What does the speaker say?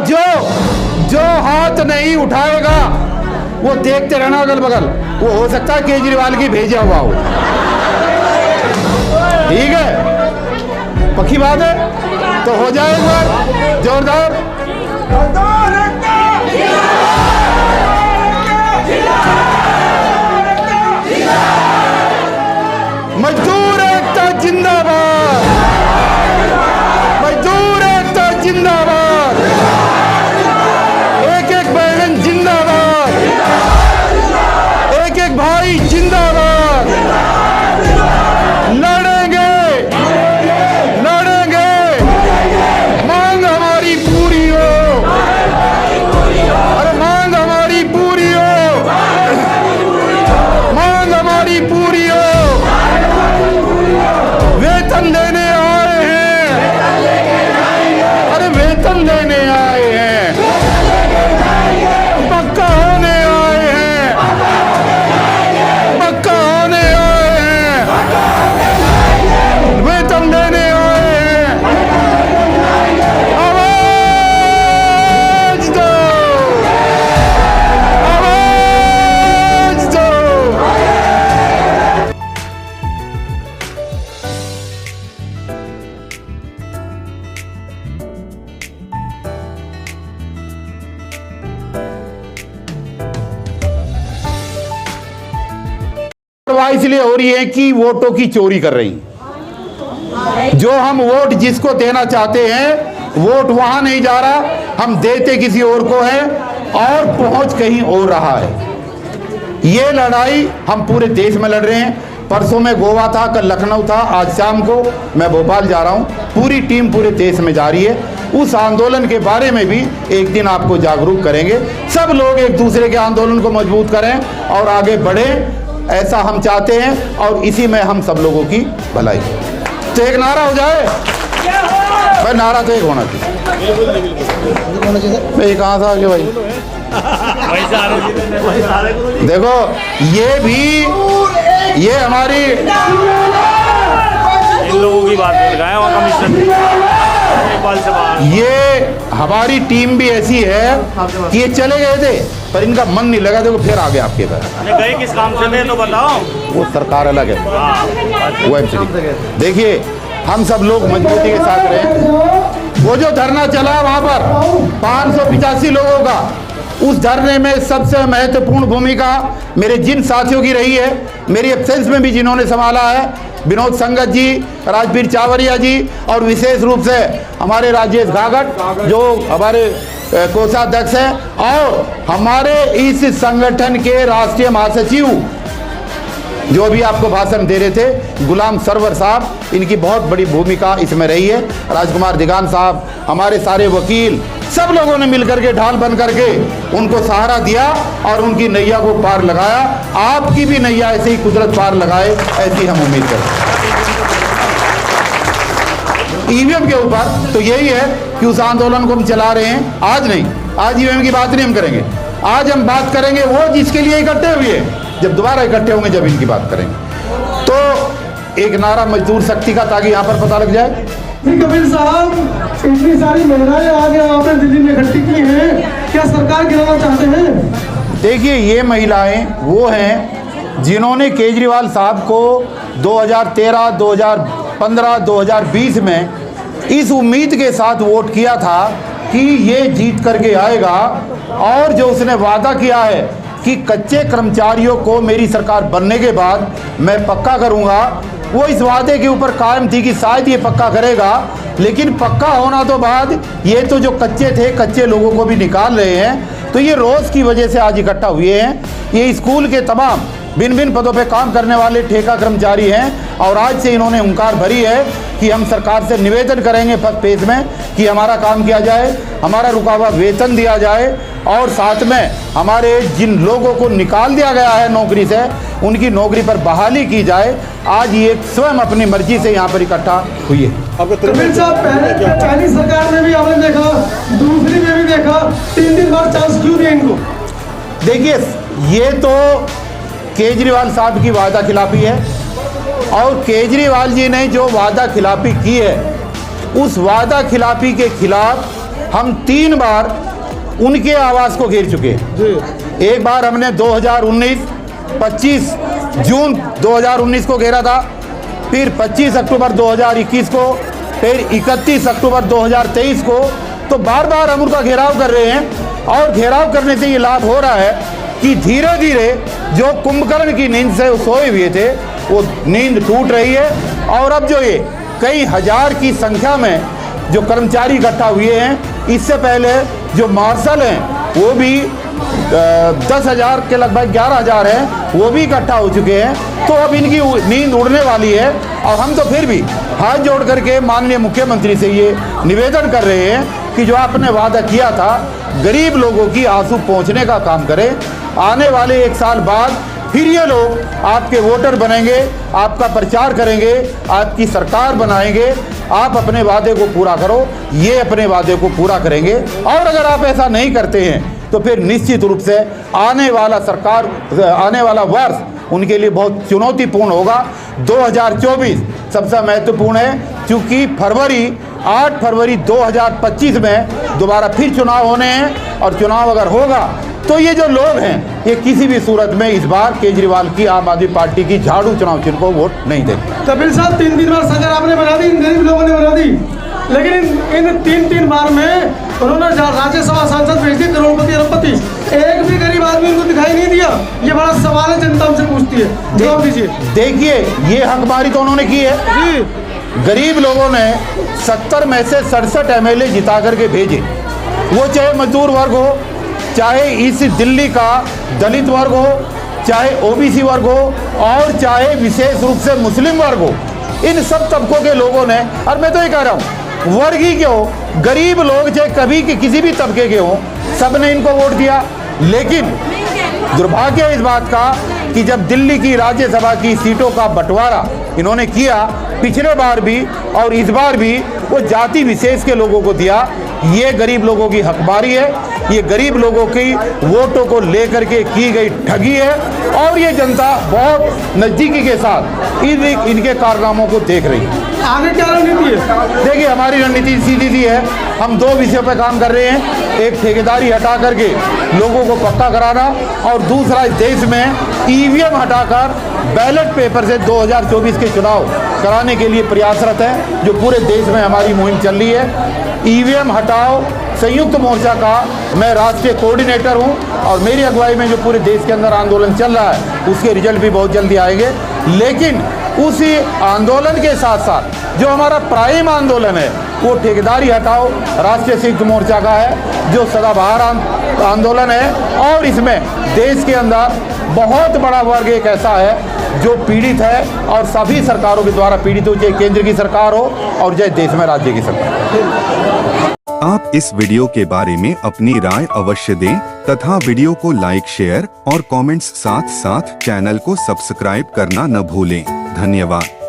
जो जो हाथ नहीं उठाएगा वो देखते रहना अगल बगल, वो हो सकता है केजरीवाल की भेजा हुआ हो। ठीक है, पक्की बात है, तो हो जाए एक बार जोरदार। मजदूर एकता जिंदाबाद, मजदूर एकता जिंदाबाद, एक एक बहन जिंदाबाद, एक एक भाई जिंदाबाद। लड़ेंगे लड़ेंगे, मांग हमारी पूरी हो, अरे मांग हमारी पूरी हो, मांग हमारी पूरी हो। वेतन देने आए हैं, अरे वेतन देने आए हैं, पक्का होने आए हैं, पक्का होने आए हैं, वेतन देने आए हैं। आवाज दो, आवाज दो। इसलिए हो रही है कि वोटों की चोरी कर रही हैं। जो हम वोट जिसको देना चाहते हैं वोट वहां नहीं जा रहा, हम देते किसी और को है और पहुंच कहीं और रहा है। ये लड़ाई हम पूरे देश में लड़ रहे हैं। परसों में गोवा था, कल लखनऊ था, आज शाम को मैं भोपाल जा रहा हूं। पूरी टीम पूरे देश में जा रही है। उस आंदोलन के बारे में भी एक दिन आपको जागरूक करेंगे। सब लोग एक दूसरे के आंदोलन को मजबूत करें और आगे बढ़ें, ऐसा हम चाहते हैं और इसी में हम सब लोगों की भलाई। तो एक नारा हो जाए भाई, नारा तो एक होना चाहिए। भाई कहाँ था आगे भाई? देखो ये भी, ये हमारी इन लोगों की बात लगाए वहाँ कमिश्नर से बाहर। ये हमारी टीम भी ऐसी है कि ये चले गए थे पर इनका मन नहीं लगा, देखो फिर आ गए आपके घर। गए किस काम से थे तो बताओ। वो सरकार अलग है, वो एमसीडी। देखिए हम सब लोग मजबूती के साथ रहे। वो जो धरना चला वहां पर 585 लोगों का, उस धरने में सबसे महत्वपूर्ण भूमिका मेरे जिन साथियों की रही है, मेरी एब्सेंस में भी जिन्होंने संभाला है, विनोद संगत जी, राजवीर चावरिया जी और विशेष रूप से हमारे राजेश घाघट जो हमारे कोषाध्यक्ष हैं, और हमारे इस संगठन के राष्ट्रीय महासचिव जो अभी आपको भाषण दे रहे थे, गुलाम सरवर साहब, इनकी बहुत बड़ी भूमिका इसमें रही है। राजकुमार दिगान साहब, हमारे सारे वकील, सब लोगों ने मिलकर के ढाल बन करके उनको सहारा दिया और उनकी नैया को पार लगाया। आपकी भी नैया ऐसे ही कुदरत पार लगाए, ऐसी हम उम्मीद करते हैं। ईवीएम के ऊपर तो यही है कि उस आंदोलन को हम चला रहे हैं। आज नहीं, आज ईवीएम की बात नहीं हम करेंगे। आज हम बात करेंगे वो जिसके लिए इकट्ठे हुए, जब दोबारा इकट्ठे होंगे जब इनकी बात करेंगे। तो एक नारा मजदूर शक्ति का, ताकि यहाँ पर पता लग जाए। कबीर साहब, इतनी सारी महिलाएं आगे आपने दिल्ली में इकट्ठी की हैं, क्या सरकार गिराना चाहते हैं? देखिए ये महिलाएं वो हैं जिन्होंने केजरीवाल साहब को 2013, 2015, 2020 में इस उम्मीद के साथ वोट किया था कि ये जीत करके आएगा, और जो उसने वादा किया है कि कच्चे कर्मचारियों को मेरी सरकार बनने के बाद मैं पक्का करूंगा, वो इस वादे के ऊपर कायम थी कि शायद ये पक्का करेगा। लेकिन पक्का होना तो बाद, ये तो जो कच्चे थे, कच्चे लोगों को भी निकाल रहे हैं। तो ये रोज़ की वजह से आज इकट्ठा हुए हैं। ये स्कूल के तमाम भिन्न भिन्न पदों पे काम करने वाले ठेका कर्मचारी हैं, और आज से इन्होंने हुंकार भरी है कि हम सरकार से निवेदन करेंगे फर्स्ट पेज में कि हमारा काम किया जाए, हमारा रुका हुआ वेतन दिया जाए, और साथ में हमारे जिन लोगों को निकाल दिया गया है नौकरी से, उनकी नौकरी पर बहाली की जाए। आज ये स्वयं अपनी मर्जी से यहाँ पर इकट्ठा हुई है। कबीर साहब, पहली सरकार में भी आपने देखा, दूसरी में भी देखा, 3 बार चांस क्यों दिया इनको? देखिए ये तो केजरीवाल साहब की वादा खिलाफी है, और केजरीवाल जी ने जो वादा खिलाफी की है, उस वादा खिलाफी के खिलाफ हम 3 बार उनके आवास को घेर चुके हैं। एक बार हमने 25 जून 2019 को घेरा था, फिर 25 अक्टूबर 2021 को, फिर 31 अक्टूबर 2023 को। तो बार बार हम उनका घेराव कर रहे हैं और घेराव करने से ये लाभ हो रहा है कि धीरे धीरे जो कुंभकर्ण की नींद से सोए हुए थे वो नींद टूट रही है। और अब जो ये कई हजार की संख्या में जो कर्मचारी इकट्ठा हुए हैं, इससे पहले जो मार्शल हैं वो भी 10,000 के लगभग 11,000 हैं, वो भी इकट्ठा हो चुके हैं। तो अब इनकी नींद उड़ने वाली है। और हम तो फिर भी हाथ जोड़ करके माननीय मुख्यमंत्री से ये निवेदन कर रहे हैं कि जो आपने वादा किया था गरीब लोगों की आंसू पहुंचने का काम करें। आने वाले 1 साल बाद फिर ये लोग आपके वोटर बनेंगे, आपका प्रचार करेंगे, आपकी सरकार बनाएंगे। आप अपने वादे को पूरा करो, ये अपने वादे को पूरा करेंगे। और अगर आप ऐसा नहीं करते हैं तो फिर निश्चित रूप से आने वाला वर्ष उनके लिए बहुत चुनौतीपूर्ण होगा। 2024 सबसे महत्वपूर्ण है, क्योंकि 8 फरवरी 2025 में दोबारा फिर चुनाव होने हैं। और चुनाव अगर होगा तो ये जो लोग हैं ये किसी भी सूरत में इस बार केजरीवाल की आम आदमी पार्टी की झाड़ू चुनाव चिन्ह को वोट नहीं देंगे। कपिल साहब 3 बार सरकार आपने बना दी, इन गरीब लोगों ने बना दी, लेकिन इन 3 बार में उन्होंने राज्यसभा सांसद भेज दिए करोड़पति अरबपति, एक भी गरीब आदमी उनको दिखाई नहीं दिया। ये बड़ा सवाल है, जनता हमसे पूछती है, जवाब दीजिए। देखिए ये हकमारी तो उन्होंने की है जी। गरीब लोगों ने 70 में से 67 MLA जिता करके भेजे, वो चाहे मजदूर वर्ग हो, चाहे इस दिल्ली का दलित वर्ग हो, चाहे OBC वर्ग हो, और चाहे विशेष रूप से मुस्लिम वर्ग हो। इन सब तबकों के लोगों ने, और मैं तो ये कह रहा हूँ वर्ग ही क्यों, गरीब लोग चाहे कभी के किसी भी तबके के हों, सब ने इनको वोट दिया। लेकिन दुर्भाग्य इस बात का कि जब दिल्ली की राज्यसभा की सीटों का बंटवारा इन्होंने किया, पिछले बार भी और इस बार भी, वो जाति विशेष के लोगों को दिया। ये गरीब लोगों की हकमारी है, ये गरीब लोगों की वोटों को लेकर के की गई ठगी है। और ये जनता बहुत नज़दीकी के साथ इनके कारनामों को देख रही है। आगे क्या रणनीति है? देखिए हमारी रणनीति सीधी सी है, हम 2 विषयों पर काम कर रहे हैं। एक ठेकेदारी हटा करके लोगों को पक्का कराना, और दूसरा इस देश में EVM हटाकर बैलेट पेपर से 2024 के चुनाव कराने के लिए प्रयासरत है, जो पूरे देश में हमारी मुहिम चल रही है। EVM हटाओ संयुक्त मोर्चा का मैं राष्ट्रीय कोऑर्डिनेटर हूं, और मेरी अगुवाई में जो पूरे देश के अंदर आंदोलन चल रहा है उसके रिजल्ट भी बहुत जल्दी आएंगे। लेकिन उसी आंदोलन के साथ साथ जो हमारा प्राइम आंदोलन है वो ठेकेदारी हटाओ राष्ट्रीय संयुक्त मोर्चा का है, जो सदाबहार आंदोलन है। और इसमें देश के अंदर बहुत बड़ा वर्ग एक ऐसा है जो पीड़ित है, और सभी सरकारों के द्वारा पीड़ित हो, चाहे केंद्र की सरकार हो और चाहे देश में राज्य की सरकार। आप इस वीडियो के बारे में अपनी राय अवश्य दें तथा वीडियो को लाइक, शेयर और कमेंट्स साथ साथ चैनल को सब्सक्राइब करना न भूलें। धन्यवाद।